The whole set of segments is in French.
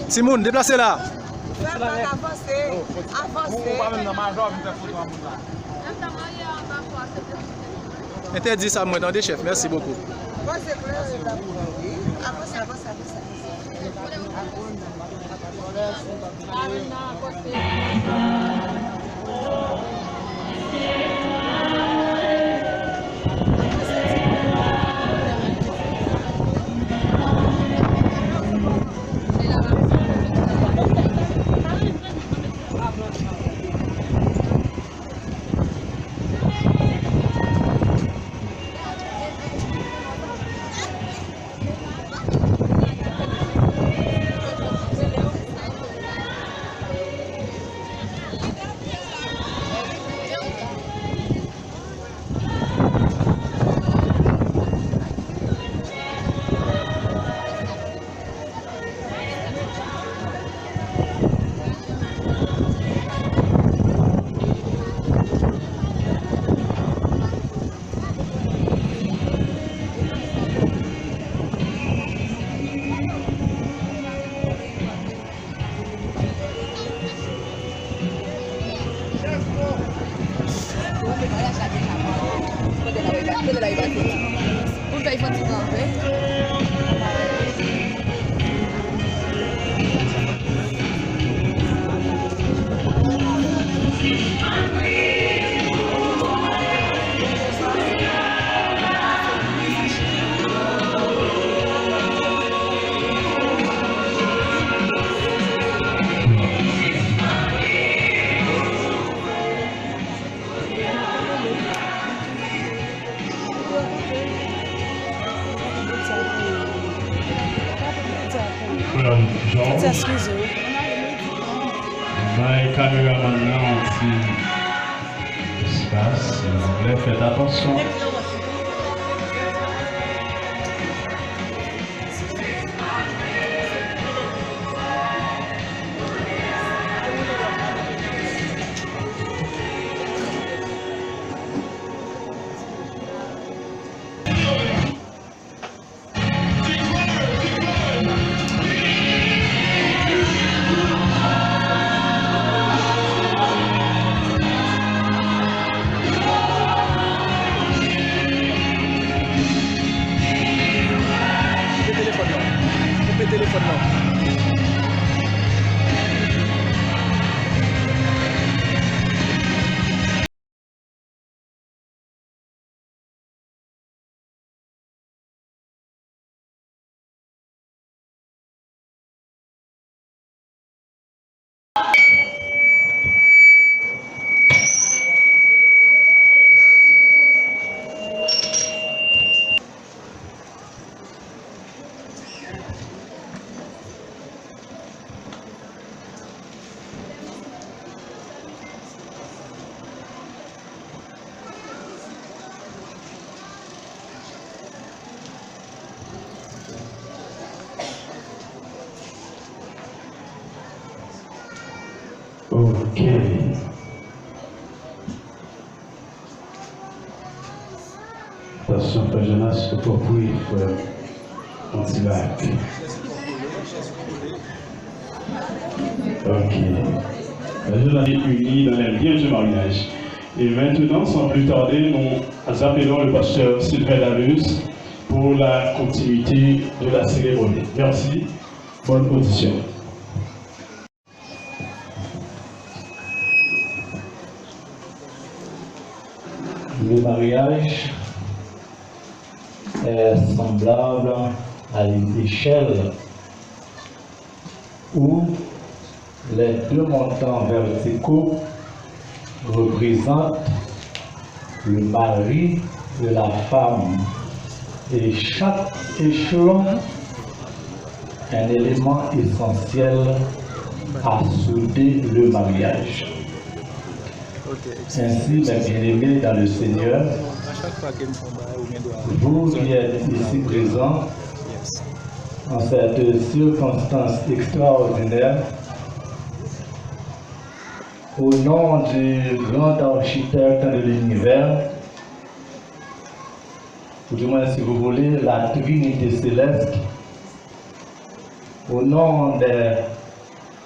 Timoun, déplacez là. Interdit ça, moi, attendez, chef. Merci beaucoup. Les caméramans aussi espace, faites attention. Ok. Attention, Frère Jonas, il faut prier, on s'y va. Ok. La journée unie dans les liens du mariage. Et maintenant, sans plus tarder, nous appelons le pasteur Sylvain Lalus pour la continuité de la cérémonie. Merci. Bonne audition. Le mariage est semblable à une échelle où les deux montants verticaux représentent le mari de la femme et chaque échelon un élément essentiel à souder le mariage. Ainsi, mes bien-aimés dans le Seigneur, vous qui êtes ici présents, en cette circonstance extraordinaire, au nom du grand architecte de l'univers, ou du moins si vous voulez, la Trinité céleste, au nom des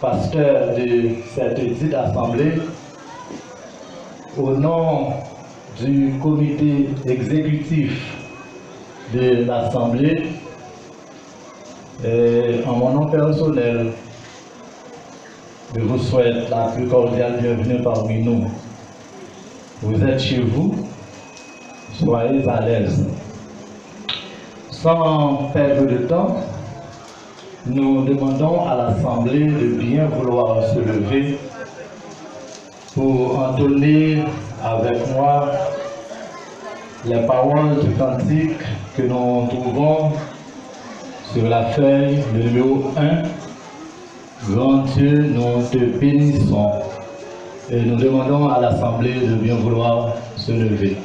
pasteur de cette petite assemblée, au nom du comité exécutif de l'assemblée, en mon nom personnel, je vous souhaite la plus cordiale bienvenue parmi nous. Vous êtes chez vous, soyez à l'aise. Sans perdre de temps, nous demandons à l'Assemblée de bien vouloir se lever pour entonner avec moi les paroles du cantique que nous trouvons sur la feuille, le numéro 1. Grand Dieu, nous te bénissons et nous demandons à l'Assemblée de bien vouloir se lever.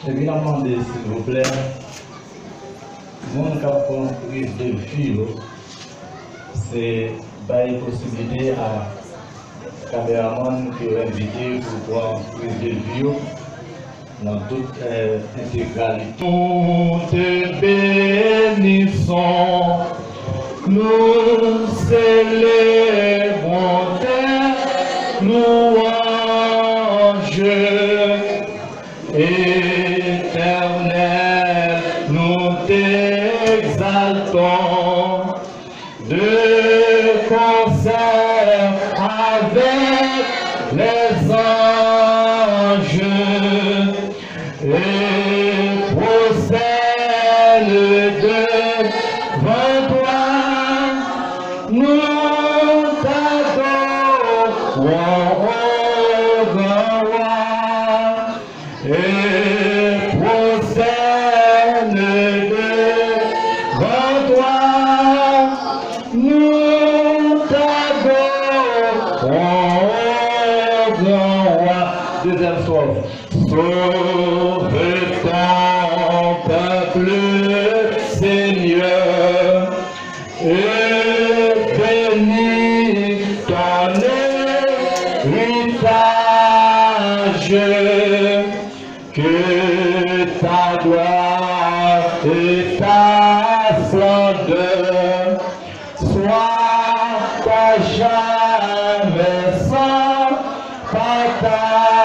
Je vais demander, s'il vous plaît, mon prise de vue, c'est une possibilité à caméraman qui est invité pour prendre prise de vue dans toute intégralité. Nous te bénissons, nous célébrons tes louanges. Éternel, nous t'exaltons de concert avec les anges et procède devant toi, nous t'adorons, ô grand roi. Et procède devant toi, nous t'adorons, ô grand roi. Deuxième strophe. Sauve ton peuple, Seigneur, et bénis ton héritage. Que ta gloire et ta splendeur soient à jamais sans partage.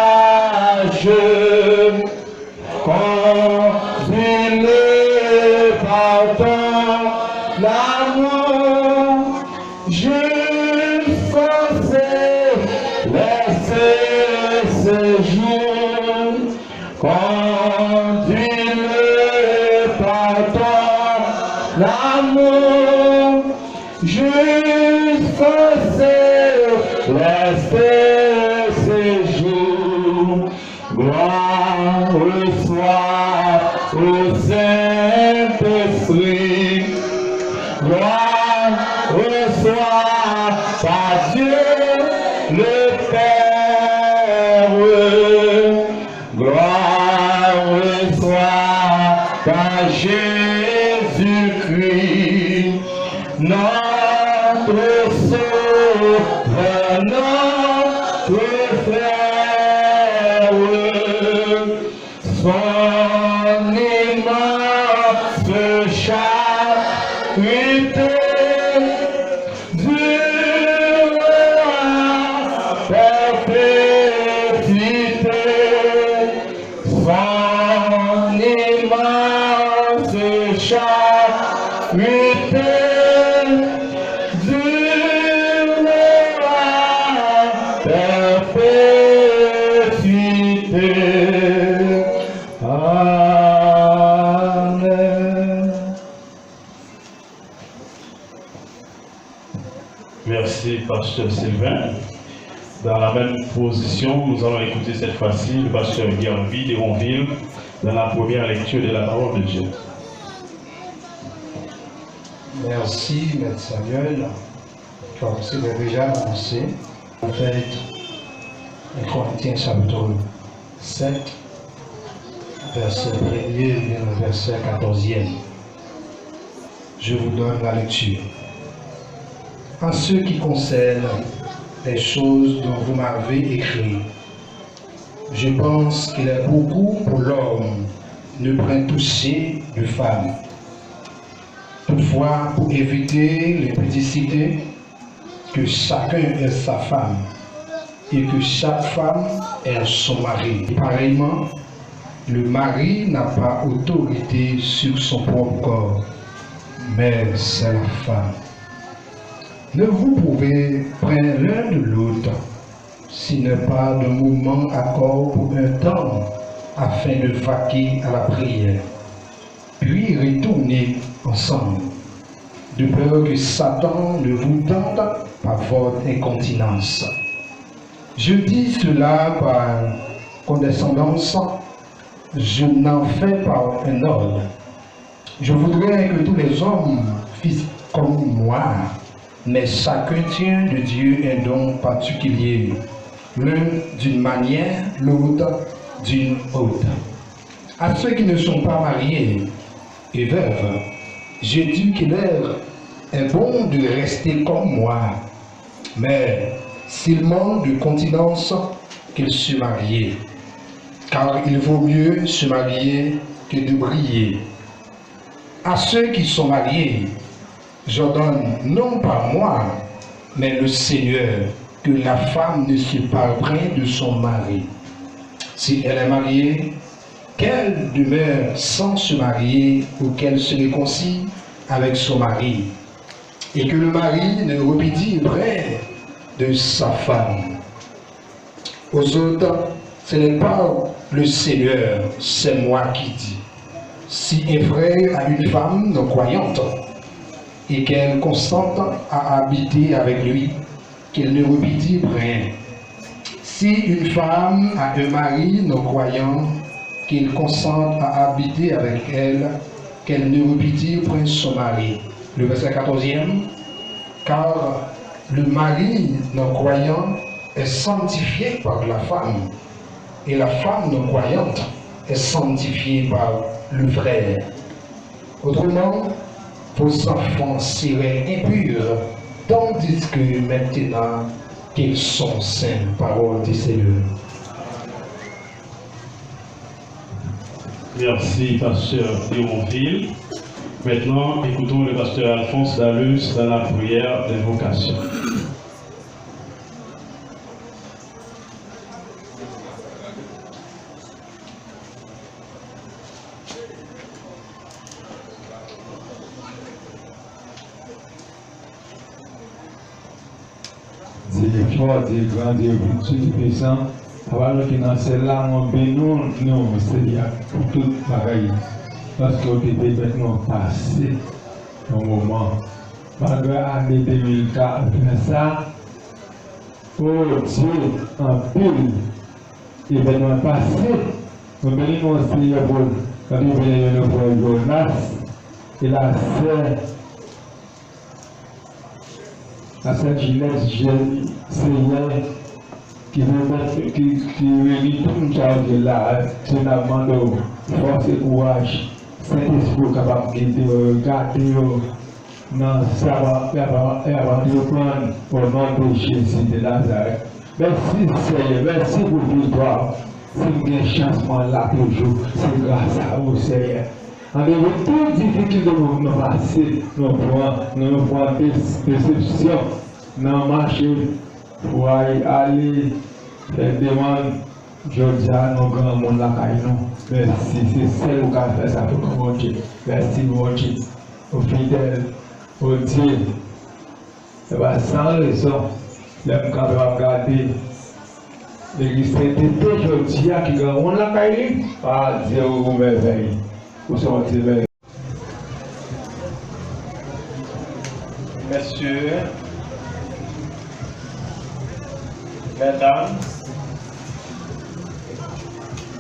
Conduis-le par ton amour jusqu'au céleste séjour. Conduis-le par ton amour jusqu'au céleste séjour. Gloire soit au Saint-Esprit, gloire soit par Dieu le Père, gloire soit à Jésus-Christ, notre Sauveur, notre frère. Son immense charité durera perpétuité. Son immense charité durera perpétuité. Amen. Merci, pasteur Sylvain. Dans la même position, nous allons écouter cette fois-ci le pasteur Guillaume Vidéronville dans la première lecture de la parole de Dieu. Merci, Maître Samuel. Comme c'est déjà annoncé, en fait, 1 Corinthiens chapitre 7, verset 1er et le verset 14e. Je vous donne la lecture. En ce qui concerne les choses dont vous m'avez écrit, je pense qu'il est beaucoup pour l'homme ne point toucher de femme. Toutefois, pour éviter l'impudicité, que chacun ait sa femme et que chaque femme ait son mari. Et pareillement, le mari n'a pas autorité sur son propre corps, mais c'est la femme. Ne vous pouvez prendre l'un de l'autre, s'il n'est pas de mouvement accord pour un temps, afin de vaquer à la prière, puis retourner ensemble, de peur que Satan ne vous tente par votre incontinence. Je dis cela par condescendance, je n'en fais pas un ordre. Je voudrais que tous les hommes fissent comme moi, mais chacun tient de Dieu un don particulier, l'un d'une manière, l'autre d'une autre. À ceux qui ne sont pas mariés et veuves, je dis qu'il est bon de rester comme moi, mais s'il manque de continence, qu'il se marie, car il vaut mieux se marier que de briller. À ceux qui sont mariés, j'ordonne non pas moi, mais le Seigneur, que la femme ne se parle de son mari. Si elle est mariée, qu'elle demeure sans se marier ou qu'elle se réconcilie avec son mari, et que le mari ne répudie près de sa femme. Aux autres, ce n'est pas le Seigneur, c'est moi qui dis. Si un frère a une femme non croyante, et qu'elle consente à habiter avec lui, qu'elle ne répudie rien. Si une femme a un mari non croyant, qu'il consente à habiter avec elle, qu'elle ne répudie point son mari. Le verset 14e, car le mari non croyant est sanctifié par la femme, et la femme non croyante est sanctifiée par le frère. Autrement, vos enfants seraient impurs, tandis que maintenant qu'ils sont saints. Parole du Seigneur. Merci, pasteur Léonville. Maintenant, écoutons le pasteur Alphonse Dalus dans la prière d'invocation. Dieu fort, Dieu grand, Dieu puissant, alors que dans celle-là, on bénit nous, Seigneur, pour tout pareil. Parce que vous devez maintenant passer un moment. Malgré l'année 2004, ça, oh Dieu, en pile, événement passé, nous bénissons Seigneur pour quand nous venons pour Jonas et la sœur. La Sainte Ginette, Seigneur, qui réunit tout le monde là, c'est un amant de force et courage, Saint-Esprit capable de garder dans sa prendre au nom de Jésus de Nazareth. Merci Seigneur, merci pour la victoire. C'est une chance là toujours, c'est grâce à vous Seigneur. En dehors de toute difficulté nous passer, nous prenons déception, nous marcher pour aller faire des demandes. Je dis à nos grands monde là, merci, c'est celle qui a fait ça pour mon Dieu. Merci mon Dieu, au fidèle, au Dieu. Sans raison, les gens qui ont regardé l'église Saint-Esprit, je dis à qui grand monde là, ah Dieu vous merveille. Messieurs, mesdames,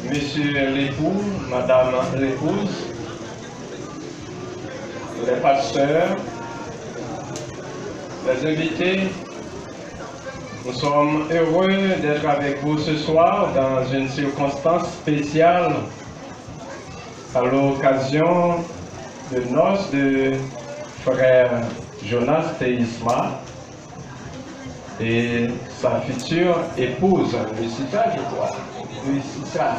monsieur l'époux, madame l'épouse, les pasteurs, les invités, nous sommes heureux d'être avec vous ce soir dans une circonstance spéciale à l'occasion de noces de frère Jonas Théisma et sa future épouse, Lucita, je crois. Lucita.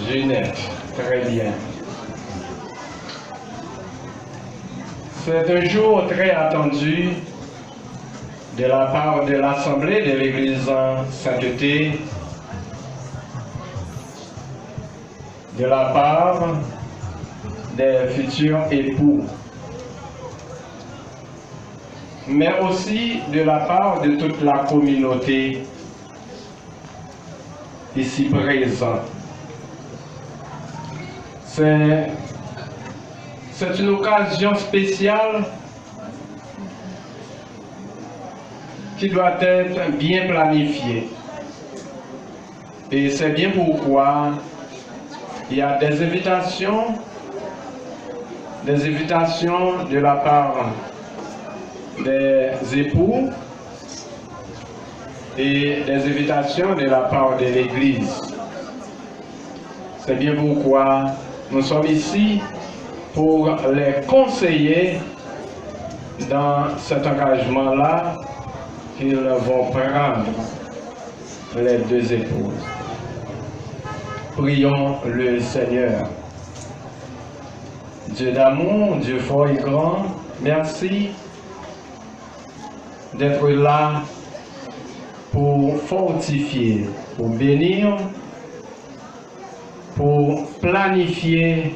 Ginette, très bien. C'est un jour très attendu de la part de l'Assemblée de l'Église Sainteté, de la part des futurs époux, mais aussi de la part de toute la communauté ici présente. C'est une occasion spéciale qui doit être bien planifiée. Et c'est bien pourquoi il y a des invitations de la part des époux et des invitations de la part de l'Église. C'est bien pourquoi nous sommes ici pour les conseiller dans cet engagement-là qu'ils vont prendre, les deux épouses. Prions le Seigneur. Dieu d'amour, Dieu fort et grand, merci d'être là pour fortifier, pour bénir, pour planifier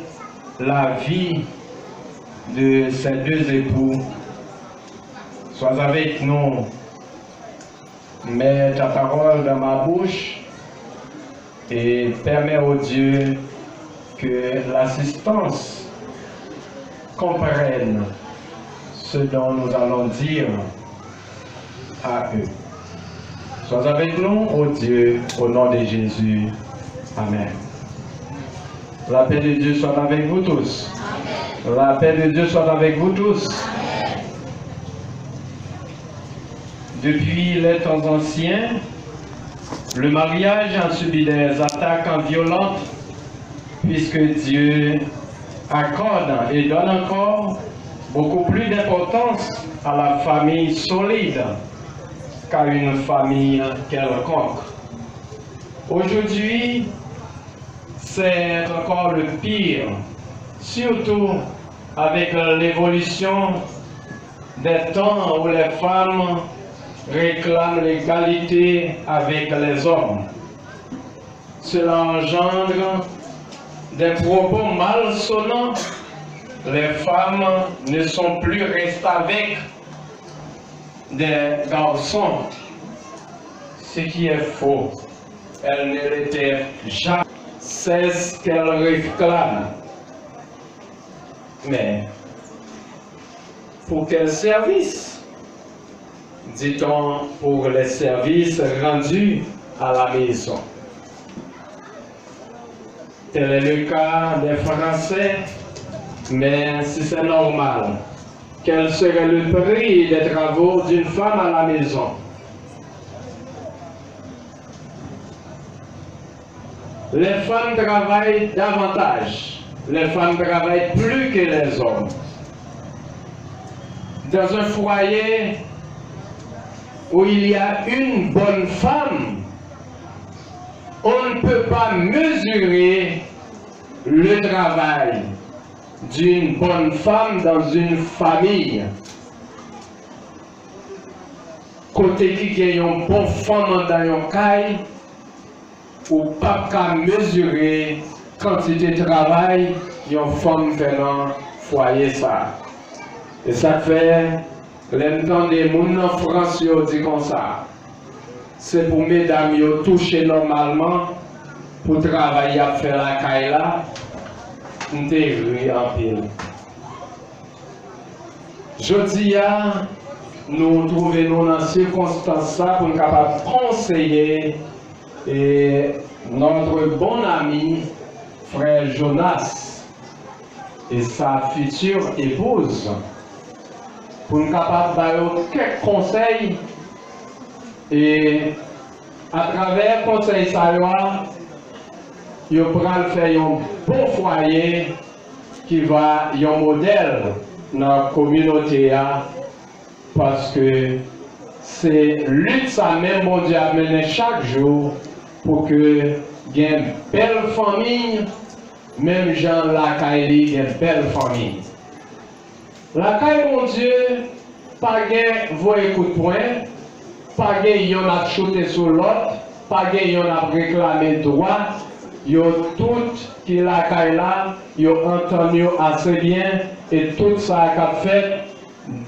la vie de ces deux époux. Sois avec nous, mets ta parole dans ma bouche et permets au Dieu que l'assistance comprenne ce dont nous allons dire à eux. Sois avec nous, ô Dieu, au nom de Jésus. Amen. La paix de Dieu soit avec vous tous. Amen. La paix de Dieu soit avec vous tous. Amen. Depuis les temps anciens, le mariage a subi des attaques violentes puisque Dieu accorde et donne encore beaucoup plus d'importance à la famille solide qu'à une famille quelconque. Aujourd'hui, c'est encore le pire, surtout avec l'évolution des temps où les femmes réclament l'égalité avec les hommes. Cela engendre des propos malsonnants. Les femmes ne sont plus restées avec des garçons, ce qui est faux. Elles ne l'étaient jamais. C'est ce qu'elles réclament. Mais pour quel service? Dit-on pour les services rendus à la maison. Tel est le cas des Français, mais si c'est normal, quel serait le prix des travaux d'une femme à la maison? Les femmes travaillent davantage. Les femmes travaillent plus que les hommes. Dans un foyer où il y a une bonne femme, on ne peut pas mesurer le travail d'une bonne femme dans une famille. Côté qui a une bonne femme dans une caille, ou pas qu'à mesurer quantité de travail une femme fait dans le foyer ça. Et ça fait longtemps des gens en France dit comme ça. C'est pour mesdames yo toucher normalement pour travailler à faire la caille là. On te en pile. Je dis nous trouvons dans circonstance pour nous capables de conseiller et notre bon ami, frère Jonas, et sa future épouse, pour nous capables de donner quelques conseils et à travers le conseil Sayoa, ils vont faire un bon foyer qui va être un modèle dans la communauté parce que c'est lutte ça même bon Dieu à mener chaque jour pour que il y ait une belle famille, même Jean Lacaille, une belle famille. Lacaille mon Dieu, pas de voie coup de poing, pas de yon a chuté sur l'autre, pas de yon a réclamé droit. Yo tout qui la caille là, yo entendu assez bien et tout ça qu'a fait,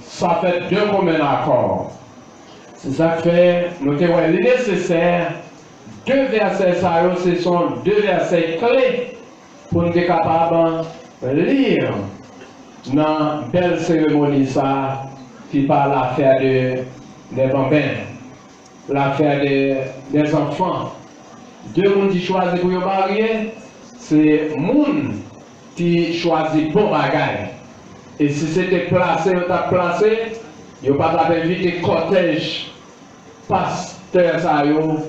ça fait deux communs accords. C'est ça que fait, nous avons le nécessaire, deux versets ça, ce sont deux versets clés pour nous être capables de lire dans la belle cérémonie ça, qui parle l'affaire des bambins, l'affaire des enfants. Deux gens qui choisissent pour se marier, c'est moun qui choisit bon bagage. Et si c'était placé, on t'a placé, il n'y a pas d'inviter cortège pasteur ça yo,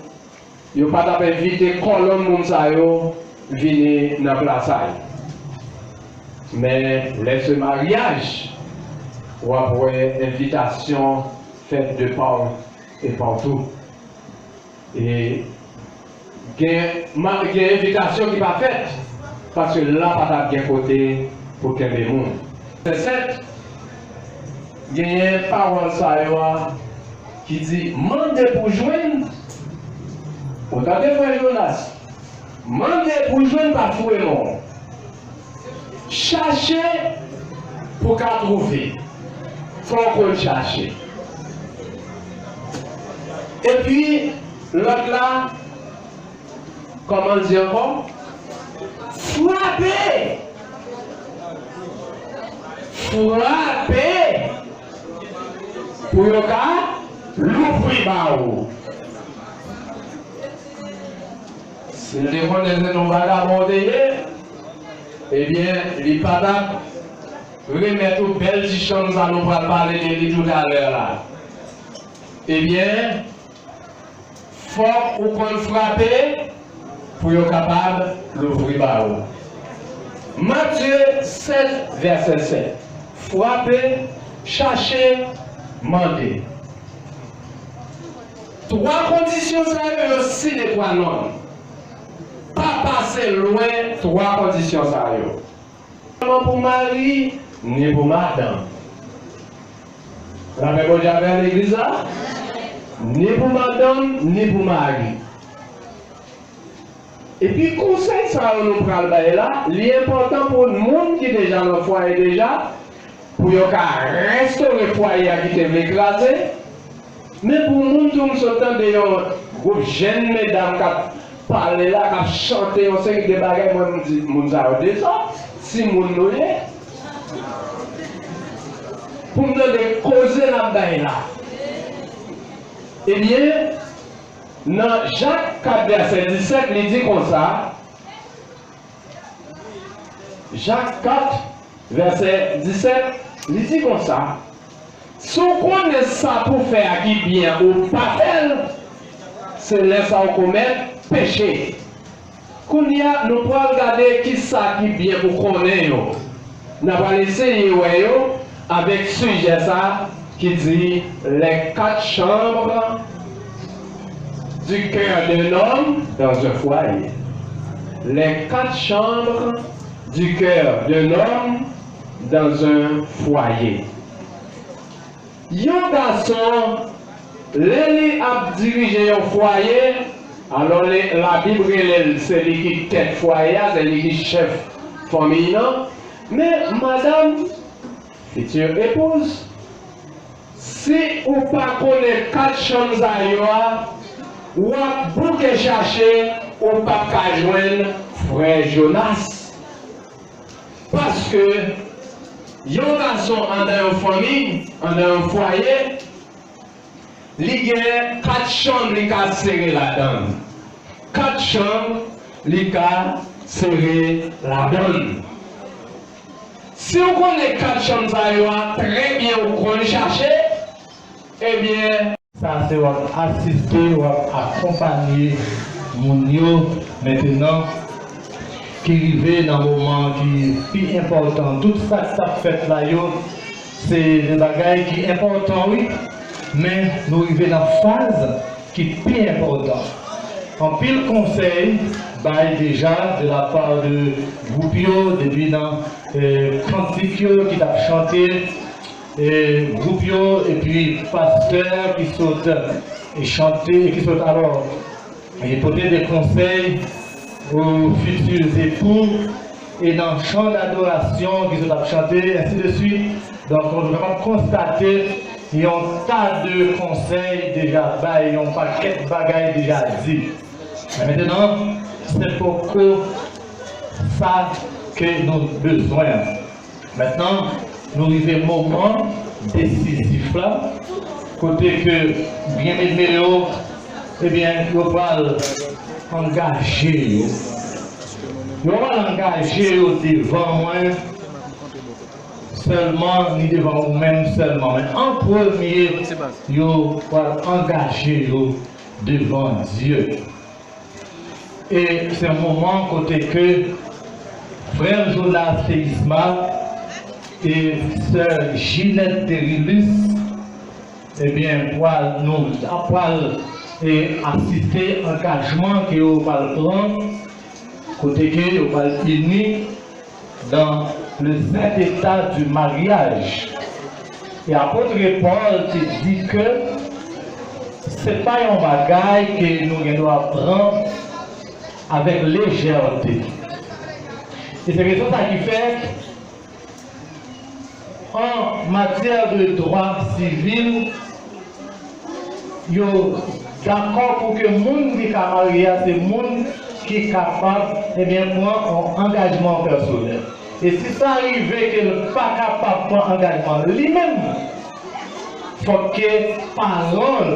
il n'y a pas d'inviter colonne moun ça yo venir dans la place. Mais laisse le mariage ou après invitation faite de part et partout. Et il y a une invitation qui n'est pas faite, parce que là, pas de côté pour qu'il y ait des gens. C'est cette, il y a une parole qui dit, mandez pour joindre, regardez frère Jonas, mandez pour joindre par fou et mort. Cherchez pour qu'à trouver. Il faut qu'on cherche. Et puis, l'autre là, comment dire encore? Frapper! Frapper! Pour le cas, l'ouvrir ou. Si les gens ne vagabonds, eh bien, les papas remettent aux belles choses à nous parler de lui tout à l'heure là. Eh bien, faut qu'on frapper pour être capable d'ouvrir barreau. Matthieu 7, verset 7. Frapper, chercher, demander. Trois conditions, ça y est aussi des trois normes. Pas passer loin, trois conditions, ça y est. Non pour mari, ni pour madame. La même chose avec l'église là? Ni pour madame, ni pour mari. Et puis, conseil, ça nous prend là, l'important pour le monde qui est déjà dans le foyer déjà, pour restaurer le foyer qui est écrasé, mais pour le monde qui est des jeunes mesdames qui parlent là, qui chantent, on sait que des bagages, moi, je dis, si mon nous est, pour me donner causer là-dedans là. Eh bien, dans Jacques 4, verset 17, il dit comme ça. Jacques 4, verset 17, il dit comme ça. Si on connaît ça pour faire qui bien ou pas faire, c'est laisser on commettre péché. Quand nous pouvons regarder qui ça qui bien pour connaître. Nous allons essayer avec ce sujet ça qui dit les 4 chambres du cœur d'un homme dans un foyer. Les 4 chambres du cœur d'un homme dans un foyer. Un garçon, l'élé a dirigé un foyer, alors la Bible, c'est lui qui tête foyer, c'est lui qui chef famille. Mais madame, future épouse, si ou pas connaît 4 chambres à yoa, ou à bouquet chercher, ou pas qu'à joindre frère Jonas. Parce que, yon garçon en une famille, en un foyer, il y a 4 chambres qui sont serrées là-dedans. 4 chambres qui sont serrées là-dedans. Si on connaît 4 chambres, ça va très bien on peut chercher, eh bien, ça c'est assister ou accompagner mon yo maintenant qui arrive dans le moment qui est plus important. Tout ça que ça fait là, c'est des bagages qui sont importants, oui, mais nous arrivons dans une phase qui est plus importante. En pile conseil, déjà de la part de Groupio, depuis dans cantique qui t'a chanté, Groupio et puis pasteur qui sont et chanter, qui sont alors et porter des conseils aux futurs époux et dans le chant d'adoration qui sont chanter, ainsi de suite. Donc on doit constater il y a un tas de conseils déjà, il y a un paquet de bagages déjà dit. Mais maintenant, c'est pour ça que nous avons besoin. Maintenant, nous arrivons au moment décisif là, côté que bien aimé, eh bien, nous allons engager. Nous allons engager devant moi, seulement, ni devant vous-même seulement. Mais en premier, nous allons engager devant Dieu. Et c'est un moment côté que frère Jonas Théisma et sœur Ginette Derilus, eh bien, nous assister à l'engagement que vous allez prendre, côté que vous allez finir dans le saint état du mariage. Et apôtre Paul te dit que ce n'est pas un bagage que nous devons apprendre avec légèreté. Et c'est ça qui fait en matière de droit civil, yo d'accord pour que le monde qui est marié, c'est le monde qui est capable de prendre un engagement personnel. Et si ça arrive qu'il n'est pas capable de prendre un engagement lui-même, il faut que parole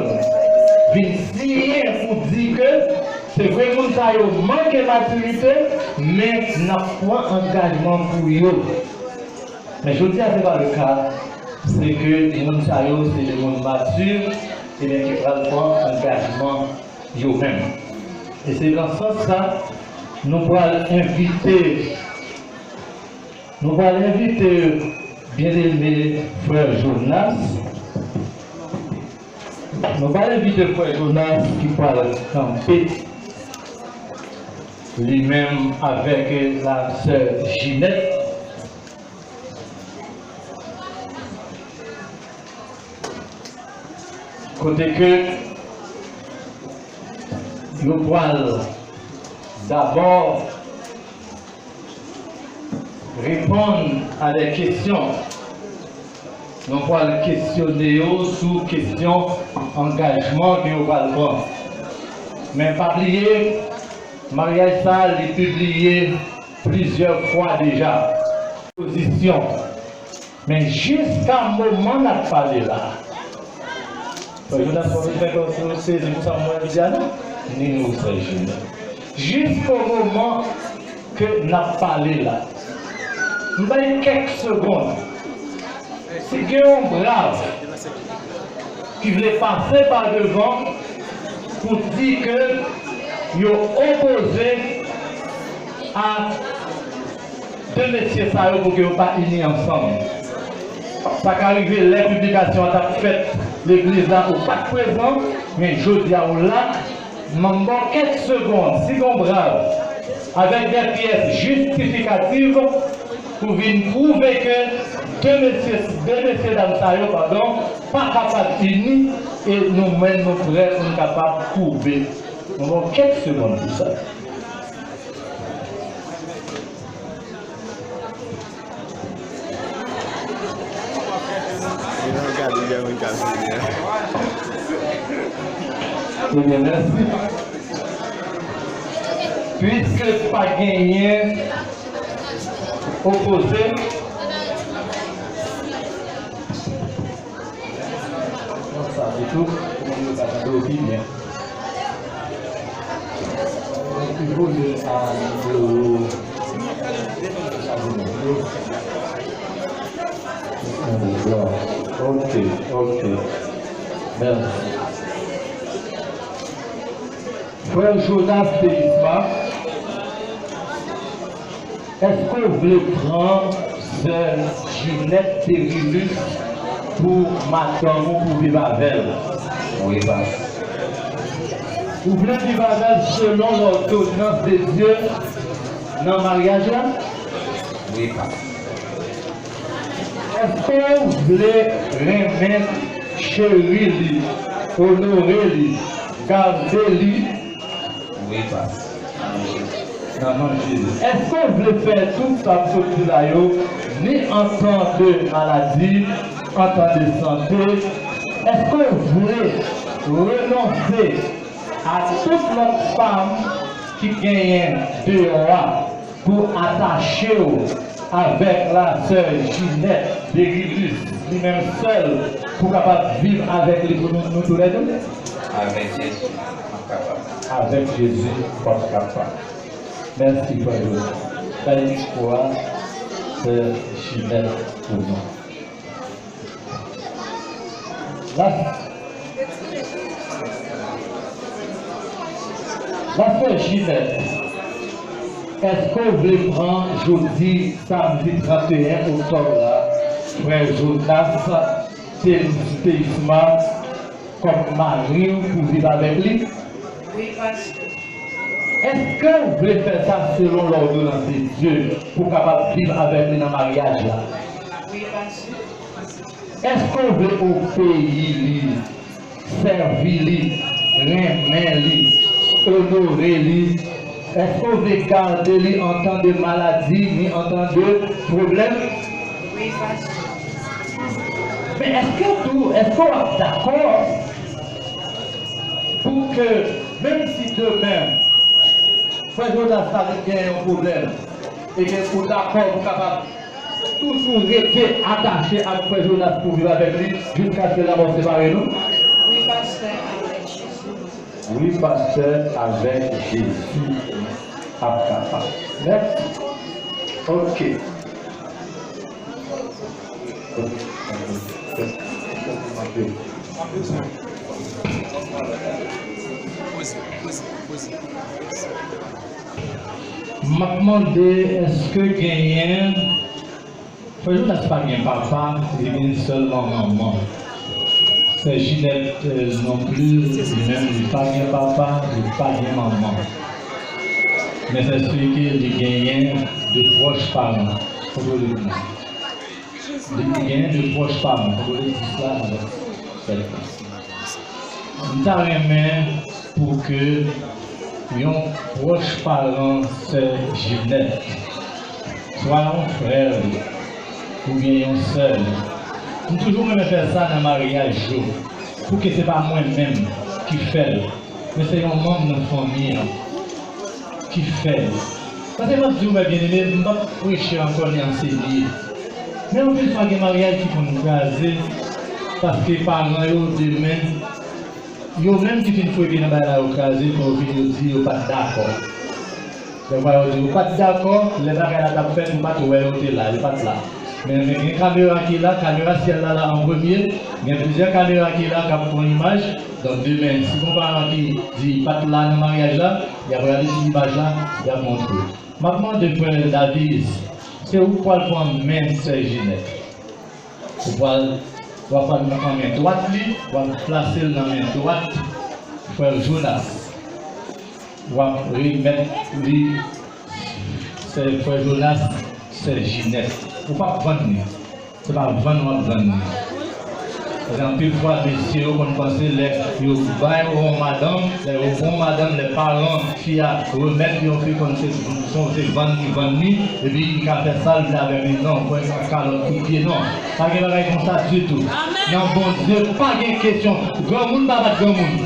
vienne signer pour dire que c'est vrai que nous avons manqué de maturité, mais nous n'avons pas d'engagement pour eux. Mais je dis à ce n'est pas le cas, c'est que les gens c'est des gens matures et qui prennent pas d'engagement eux-mêmes. Et c'est dans ce sens-là, nous allons inviter bien-aimé frère Jonas. Nous allons inviter frère Jonas qui parle camper lui-même avec la sœur Ginette. Côté que nous allons d'abord répondre à des questions. Nous allons questionner sous question engagement que nous allons prendre. Mais pas oublier, mariage ça est publié plusieurs fois déjà. Position. Mais jusqu'à un moment, on a parlé là. Jusqu'au moment que nous avons parlé là, nous avons quelques secondes. Si il y a un brave qui voulait passer par devant pour dire que ils ont opposé à deux messieurs pour qu'ils ne soient pas unis ensemble. Ça qui arrive, les publications ont fait l'église là ou pas présent, mais je dis à vous là, dans quelques secondes, si on brave, avec des pièces justificatives pour venir prouver que deux messieurs d'Amsayo, pardon, pas capables d'unir et nous-mêmes, nos frères, sommes capables de prouver. Nous avons quelques secondes pour ça. Eh bien, merci. Puisque pas gagné, opposé, ça c'est tout. ça va aussi bien. Il faut le ok. Merci. Frère Jonas Télisma, est-ce que vous voulez prendre sœur Ginette Térilus pour madame ou pour vivre avec elle? Oui, pas. Vous voulez vivre avec elle selon l'ordonnance de Dieu dans le mariage? Oui, pas. Est-ce que vous voulez remettre chérir lui, honorer lui, garder lui? Oui, pas. Non, Jésus. Est-ce que vous voulez faire tout ça pour là, ni en temps de maladie, en temps de santé? Est-ce que vous voulez renoncer à toute l'autre femme qui gagne dehors pour attacher avec la sœur Ginette Térilus, lui-même seul, pour capable vivre avec nous tous les deux? Avec Jésus, avec Jésus, pas capable. Merci pour vous. Belle foi, sœur Ginette pour nous. La sœur Ginette, est-ce que vous voulez prendre jeudi, samedi 31 octobre, là, frère Jonas Télisma, comme mari pour vivre avec lui? Oui, pasteur. Est-ce que vous voulez faire ça selon l'ordonnance de Dieu pour capable vivre avec lui dans le mariage là? Oui, pasteur. Est-ce que vous voulez obéir lui, servir lui, remettre lui, honorer lui? Est-ce que vous voulez garder lui en temps de maladie ni en temps de problème? Oui, pasteur. Mais est-ce que vous êtes d'accord pour que, même si demain, frère Jonas a un problème, et que vous êtes d'accord pour capable toujours rester attaché à frère Jonas pour vivre avec lui, jusqu'à ce que la mort sépare nous? Oui, pasteur, avec Jésus. Oui, pasteur, avec Jésus. Merci. Ok. M'a demandé est-ce que gagnant, frère Jonas pas bien papa, il vient seulement maman. C'est Ginette non plus, lui-même il pas bien papa, il pas bien maman. Mais c'est celui qui est gagné de proches parents. Il gagne de proches parents. Vous voulez dire ça avec cette personne. Nous avons pour que nos proches parents, c'est Ginette, soit un frère ou bien une sœur. Nous toujours même faire ça dans le mariage, pour que ce n'est pas moi-même qui fait, mais c'est un membre de notre famille qui fait. Parce que moi, je dis, bien aimé, je ne vais pas prêcher encore et enseigner. Mais on peut faire un mariage qui peut nous caser, parce que les parents, demain, ils ont même qui finissent pour venir dans la occasion pour venir dire qu'ils ne sont pas d'accord. Ils ne sont pas d'accord, les gens qui ont fait, ils ne sont pas là, ils ne sont pas là. Mais il y a une caméra qui est là, caméra celle-là en premier, il y a plusieurs caméras qui sont là qui font une image. Donc demain, si mon parent qui dit pas là dans le mariage là, il y a regardé cette image là, il y a montré. Maintenant de frère David, c'est où pour prendre main sœur Ginette. Vous pouvez prendre la main droite, vous pouvez placer la main droite, frère Jonas. Vous pouvez remettre lui, c'est frère Jonas, c'est Ginette. Vous ne pouvez pas prendre, ce n'est pas vendre. Par exemple, une fois, messieurs, on pense les madame, les parents qui remettent les filles comme sont ces vendre, et puis ils ont fait ça, ils avaient mis non, pour un calotte, non. Pas de choses comme ça du tout. Non, bon Dieu, pas de question. Grand monde, pas de grand monde.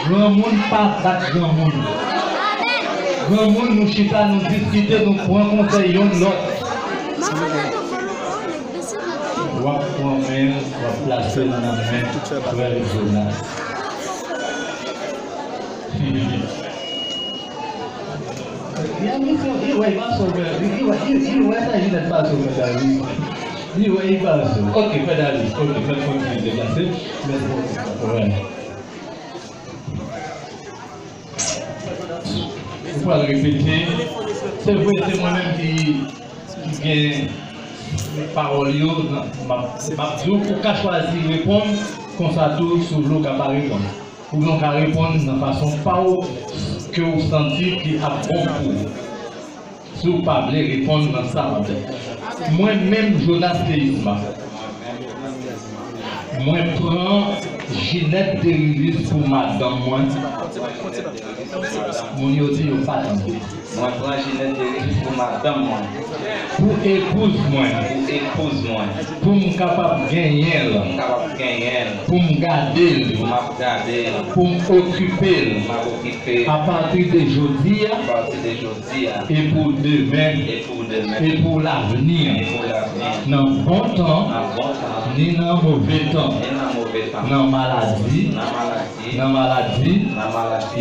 Grand monde, pas de grand monde. Grand monde, nous chita, nous discuter, nous prenons conseil, l'autre. Wap promène, wap placer dans la main frère Jonas. Il va sauver. Il va ça, il n'est pas sauvé David. Il va sauver. Ok, fais David. Ok, fais continuer de déplacer. Mais vous pouvez le répéter. C'est vrai, c'est moi-même qui gagne parole. Pour qu'à choisir répondre, comme ça tout sur l'eau qui apparaît. Ou donc à répondre de façon pas que vous sentez qui a bon pour vous. Si vous ne pouvez pas répondre dans ça, moi-même, Jonas Théisma, moi prends Ginette Derilis pour madame moi. Mon yoti yo pas tenté. Moi prends Ginette Derilis pour madame moi. Pour épouse moi. Pour épouse moi. Pour me capable gagner là. Capable gagner. Pour me garder. Pour m'garder. Pour m'occuper. M'occuper. À partir de aujourd'hui. À partir de aujourd'hui. Et pour demain. Et pour demain. Et pour l'avenir. Et pour l'avenir. Dans bon temps. Ni dans mauvais temps. Dans maladie. Dans maladie.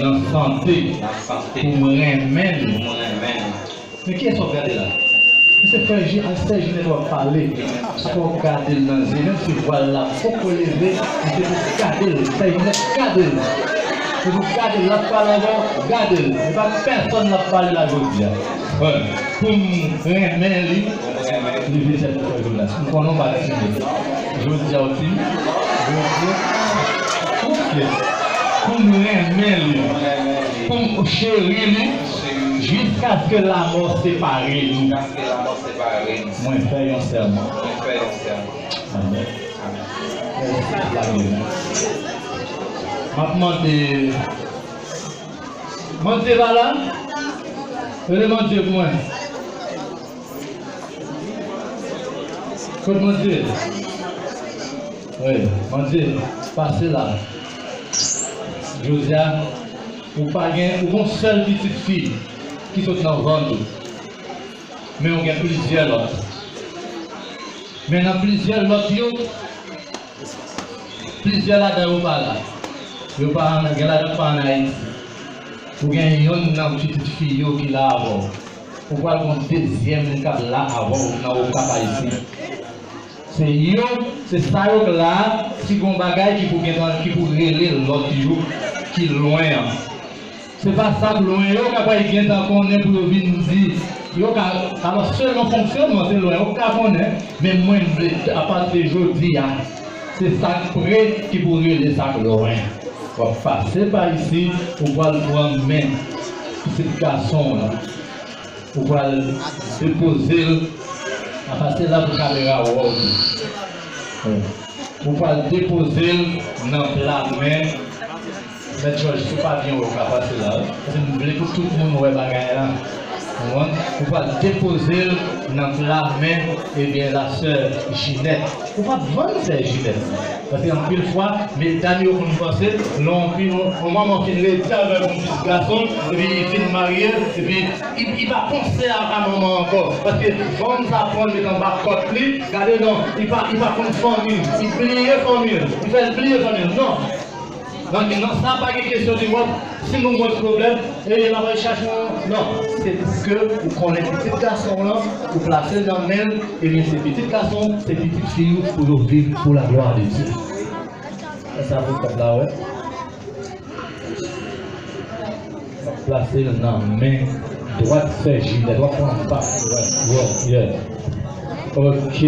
Dans santé. Pour me remettre. Mais qui est-ce qu'on regarde là? C'est frère, je dois parler. Il faut regarder dans les yeux, même si voilà, il faut qu'on lève, il faut garder, garder. Il faut garder la parole, garder. Il n'y a pas personne qui parle là aujourd'hui. Pour me remettre, il vit cette chose-là. Nous prenons baptisé. Je vous dis aussi, pour me remettre, pour me chérir, jusqu'à ce que la mort sépare nous. Moi, fais un serment. Amen. Maintenant, montez là. Venez monter pour moi. Côte monter. Oui, montez. Passez là. Josia, vous n'avez pas une seule petite fille qui sont dans le ventre. Mais on a plusieurs autres. Mais dans plusieurs autres, plusieurs là-dedans, pas là. Vous pas en Haïti. Vous avez une petite fille qui est là avant. Vous voyez une deuxième qui est là avant, dans le cap ici. C'est ça là, si vous avez un bagage qui pour régler l'autre qui est loin. C'est pas ça que loin, il y a pas de temps qu'on est pour venir nous dire. Alors seulement fonctionnement, c'est loin, on connaît, mais moi, à partir d'aujourd'hui, c'est ça près qui pour régler ça loin. On va passer par ici, on va le prendre même, petit garçon là. On va le déposer, à passer là pour la caméra. On va le déposer dans la main. Mais je ne suis pas bien au cas passer là. Je voulais que tout le monde voit bagaille là. On va déposer dans la main et bien la sœur Ginette. On va vendre cette Ginette. Parce qu'en pile fois, mes amis ont pensé, on m'a filé avec mon petit garçon, et puis il finit marié, et puis il va penser à maman encore. Parce que vendre ça prendre dans bas côte, regardez non, il va prendre famille, il plie famille, il fait plier famille. Non. Donc, non, ça n'a pas de question de moi. Si nous avons un problème, et on va chercher. Non, c'est que vous connaissez ces petits garçons-là, vous placez dans le mail, et bien ces petits garçons, ces petites filles, pour vivre pour la gloire de Dieu. Ça vous fait là, ouais. Placez dans la main droite, c'est Gilles, elle doit prendre pas. Ouais, yeah. Ok.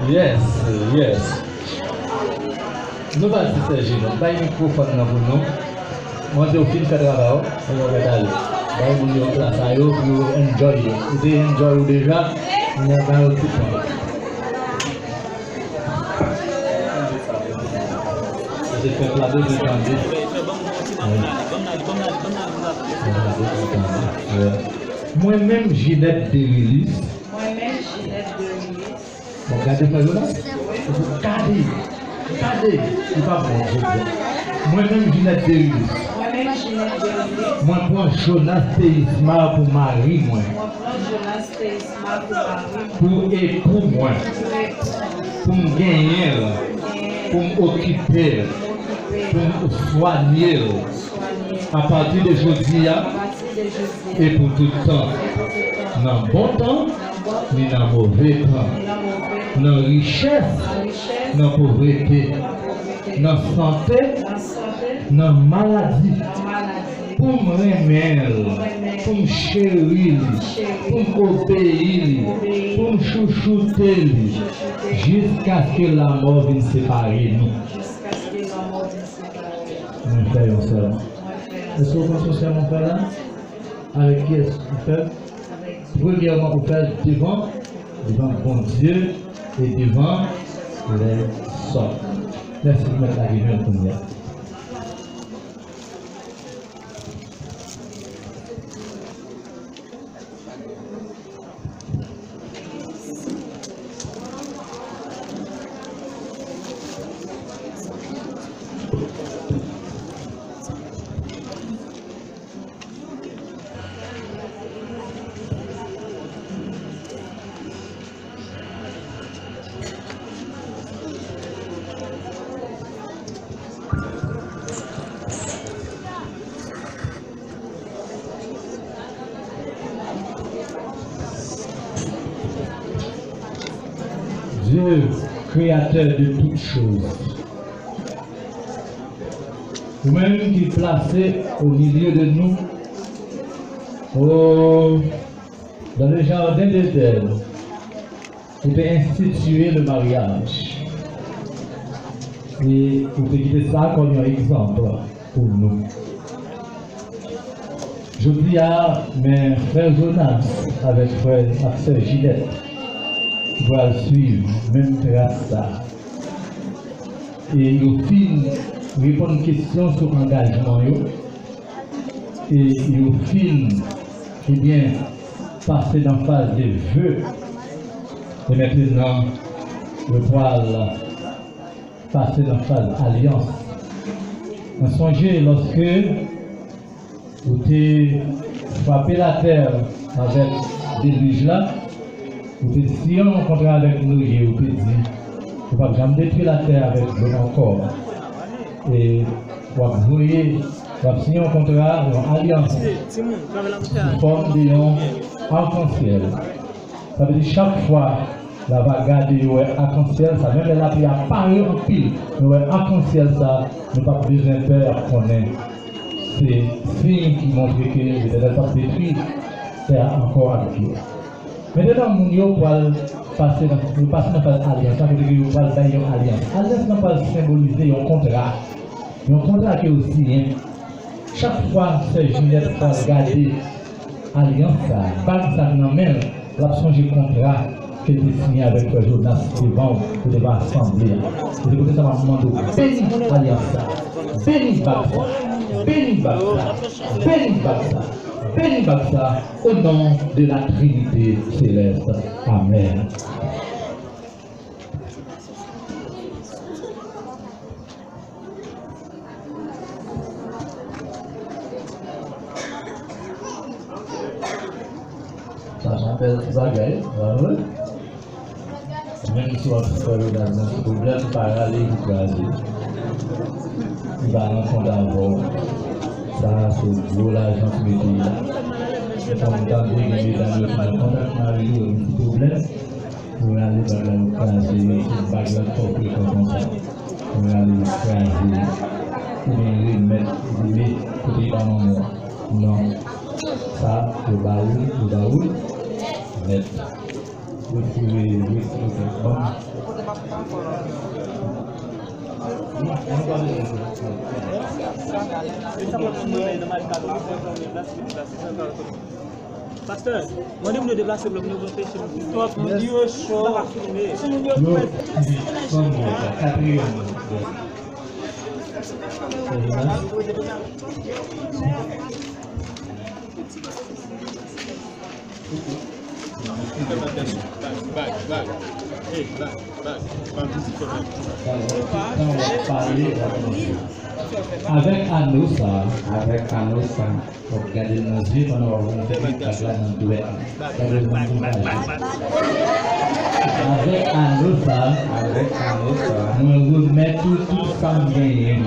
Yes, yes. Nous allons s'agir, nous allons un microphone dans nous. Moi, je suis au travail, on va aller. Nous allons place à eux, nous enjoy. Vous enjoy déjà, nous allons au tout point. J'ai fait la deuxième candidate. Moi-même, Ginette Derilis. Regardez pas là. Regardez. Regardez. C'est pas bon. Moi-même, Ginette Derilis. Moi, prends Jonas Théisma pour Marie, moi. pour époux moi, pour me gagner, pour m'occuper, pour me soigner à partir de aujourd'hui et pour tout le temps. Dans le bon temps, ni dans le mauvais temps. Dans la richesse, dans la pauvreté, dans la santé, dans la maladie. Pour me remettre, pour me chérir, pour m'obéir, pour me chouchouter, jusqu'à ce que la mort vienne séparer nous. Mon frère, mon frère. Est-ce que vous pensez à mon frère là? Avec qui est-ce que vous faites? Premièrement, vous faites devant bon Dieu et devant les sorts. Laissez-vous mettre la réunion de première. Dieu, créateur de toutes choses, vous-même qui placez au milieu de nous, dans le jardin d'Éden, vous avez institué le mariage. Et vous avez quitté ça comme un exemple pour nous. Je dis à mes frères Jonas, avec frère Axel Gillette, va suivre même trace ça. Et nous finissons répondre aux questions sur l'engagement. Et nous finissons passer dans la phase de vœux. Et maintenant, le poil passer dans la phase alliance. On songez lorsque vous avez frappé la terre avec des déluge là. Vous dites, si on a un contrat avec nous, vous pouvez dire, vous ne pouvez jamais détruire la terre avec vous encore. Et vous voyez, vous signer un contrat, une alliance, sous forme de arc-en-ciel. Ça veut dire chaque fois, la va garder arc-en-ciel, ça même là, il y a pareil en pile. Mais arc-en-ciel, ça, nous n'avons pas besoin de faire connaître. C'est signe qui montre que vous n'avez pas détruit, c'est encore avec vous. Maintenant, nous allons passer dans la phase alliance. Ça veut dire que nous allons faire une alliance. Alliance n'a pas symbolisé un contrat. Un contrat qui est aussi. Chaque fois que Juliette va regarder l'alliance, ça nous amène l'absence du contrat qu'elle a signé avec le Jonas devant l'Assemblée. C'est pour ça que ça m'a demandé béni l'alliance. Béni Baksa. Béni Baksa. Béni Baksa. Béni Baksa, au nom de la Trinité céleste. Amen. Ça s'appelle Zagaï, bravo. Même si on fait dans un problème parallèle, il va rencontrer d'abord. Ça, c'est gros l'argent qui est là. Comme dans les dans le petit problème, on va aller dans le craser, une bagarre propre comme ça. On va aller craser, ou bien remettre, côté dans mon nom. Non. Ça, le baoul, net. Vous pouvez, bon. Pasteur, on est déplacer le nouveau péché. Toi, Dieu chaud. Avec Anosa, pour garder nos yeux pendant qu'on fait une classe là dans le duel. Avec Anosa, nous remettons tout ça gagné,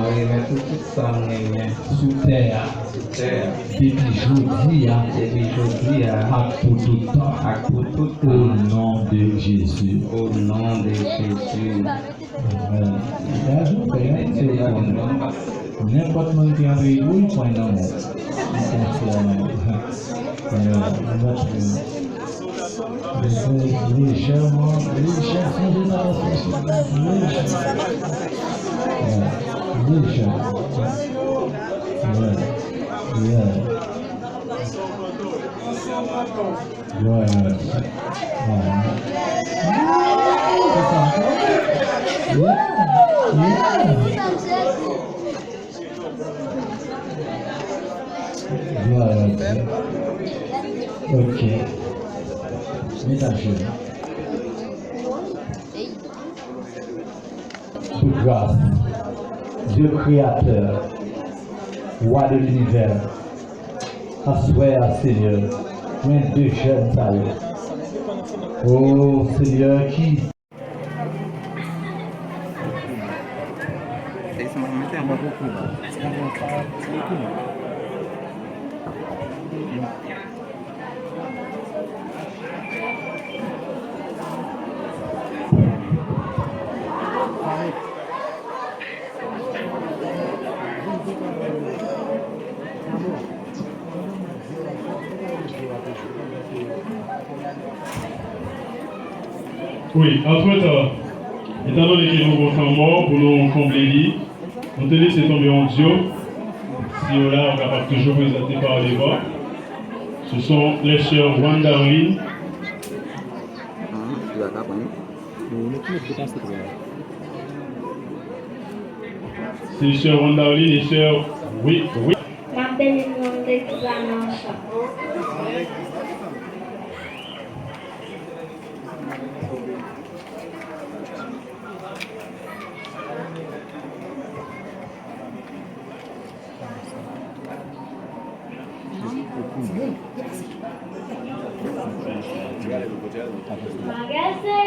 sous terre. Depuis aujourd'hui, pour tout temps, au nom de Jésus. Au nom de Jésus. N'importe qui a pris une point d'amour. Légèrement, ok. Mesdames et toute grâce, Dieu créateur, roi de l'univers, assoir Seigneur, plein de jeunes salles. Oh Seigneur, qui Oui, entre-temps, étant donné que nous votons mort pour nous combler l'île, nous te laissons tomber en Dieu. Si on là, on est capable de toujours présenter par les voix. Ce sont les sœurs Wanda Rin. C'est les sœurs Wanda Rin et les sœurs oui. Magasin